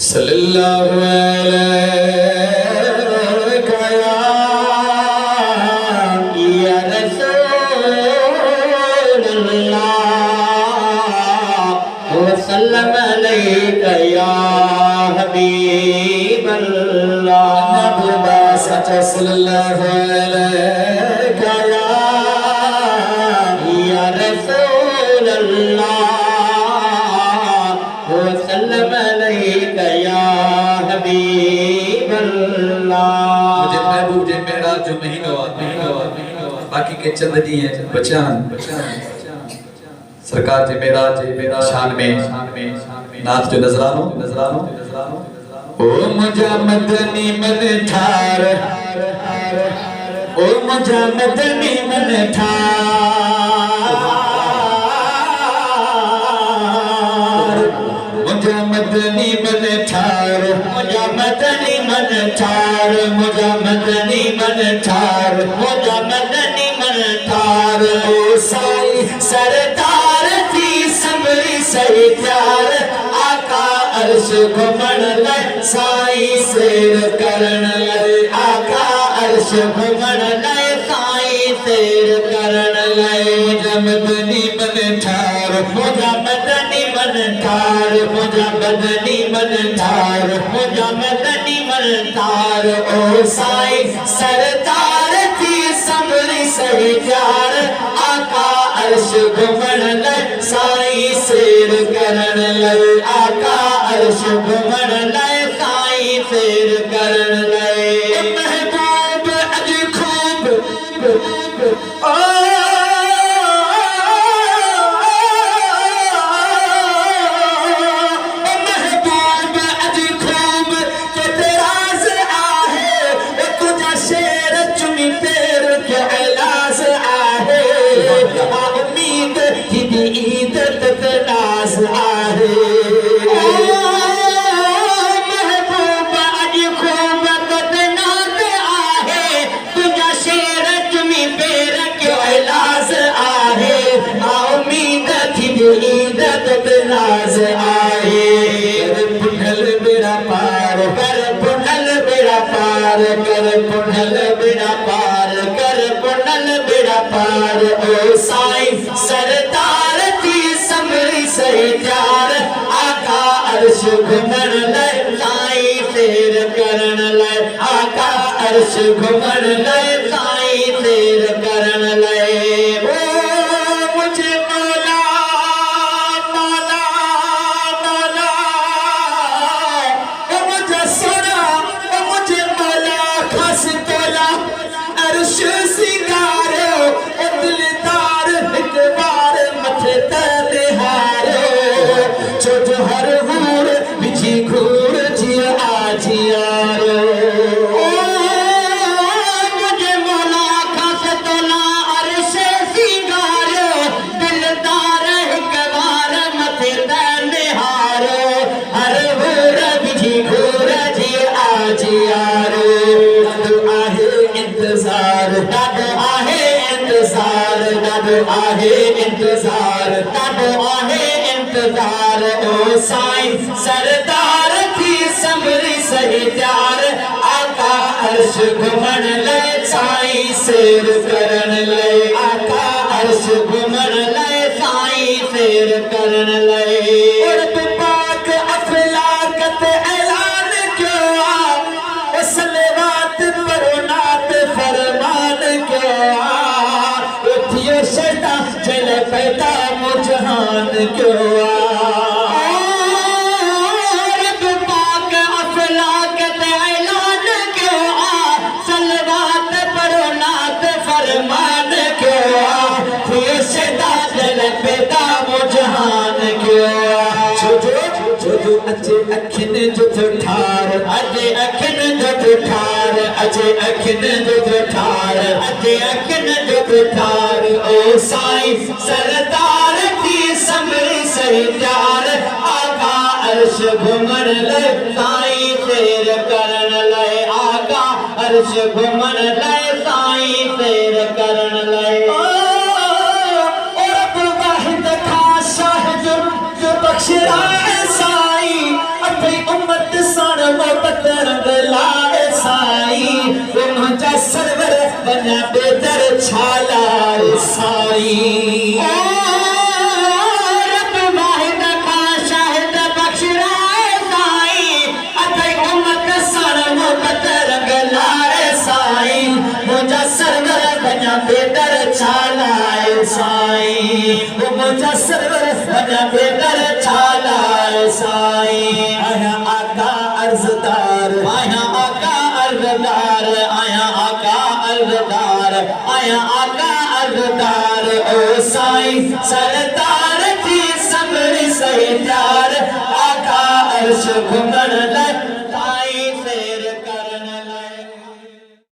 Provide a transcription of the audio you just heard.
सल्लल्लाहु अलैका या रसूलल्लाह व सल्लम अलैका या हबीबल्लाह। नबी सच्चा सल्लल्लाहु अलैका या रसूलल्लाह व सल्लम अलैका या हबीबल्लाह। मुझे महबूब जे मेरा जो महीनो बाकी के चंद दी हैं बचान सरकार जे मेरा शान में नाथ जो नजरानो ओ मुझा मदनी मन ठार ओ मुझा मदनी मन ठार मुझा मदनी मन ठार मुझा मदनी मन ठार मुझा मदनी मन ठार मुझा मदनी मन ठार ओ साई सरदार थी सबरी सही प्यार आका अर्श घुमण लाइ साई सेर करण लाइ आका अर्श घुमण लाइ साई सेर करण लाइ मुझा मदनी मन ठार मुझा मदनी मन ठार मुझा मदनी मन ठार मुझा मदनी मन ठार ओ साई सरदार थी सबरी सही प्यार आका अर्श घुमण लाइ साई सेर करण लाइ आका अर्श घुमण लाइ साई सेर करण लाइ महबूब अज खूब ओ महबूब अज खूब के तेराज़ आहे तुझा शेर चुमी तेर के इलाज आहे उम्मीद की ईद तक नाज आहे महबूब अज खूब बदनात आहे तुझा शेर चुमी पेर के इलाज आहे उम्मीद की ईद तक नाज आहे पुनल बेड़ा पार कर पुनल बेड़ा पार कर पुनल बेड़ा पार कर पुनल बेड़ा पार ओ साई सरदार थी समरी सही प्यार आका अर्श घुमण लाइ साई सेर करण लाइ आका अर्श घुमण लाइ साई सेर करण लाइ ओ मुझे मौला मौला मौला ओ मुझे सोना ओ मुझे मौला खास तोला अर्श सिंगारो ओ दिलदार हिक बार मथे ते हारो छो जो हर हूर बिछी घूर जिया आजियारो मुझे मौला खास तोला अर्श सिंगारो दिलदार हिक बार मथे ते हारो हर हूर बिछी घूर जिया आजियारो दादो आहे इंतजार दादो आहे इंतजार दादो आहे इंतजार दादो आहे इंतजार ओ साई सरदार थी सबरी सही प्यार आका अर्श घुमण लाइ साई सेर करण लाइ आका अर्श घुमण लाइ साई सेर करण लाइ उर्द पाक अफलाकत ऐलान क्यों आ सलवात पढ़ो नात फरमान क्यों आ उठियो शैतान जल पैदा मुजहान क्यों आ रब पाक अफलाकत ऐलान क्यों आ सलवात पढ़ो नात फरमान क्यों आ उठियो शैतान जल पैदा मुजहान क्यों आ जो अचे अखिन जो ठार अजे अखिन जो ठार अजे अखिन जो ठार अजे अखिन जो ठार ओ साई सरदार थी समरी सही प्यार आका अर्श घुमण लाइ साई सेर करण लाइ आका अर्श घुमण लाइ साई सेर करण लाइ ओ रब वाहिद खां शाह जो बख्श साई अपनी उम्मत सन मोहब्बत रंग लाए साईं मुंहिंजा सरवर वञा बेदर छालाए साईं रब वाहिद का शाहिद बख्शराए साईं अथई उम्मत सन मोहब्बत रंग लाए साईं मुंहिंजा सरवर वञा बेदर छालाए साईं मुंहिंजा सरवर वञा बेदर छालाए साईं आया आका अर्ज़दार आया आका अर्ज़दार आया आका अर्ज़दार आया आका अर्ज़दार ओ साईं सरदार थी सभनी सही प्यार आका अर्श घुमण लाइ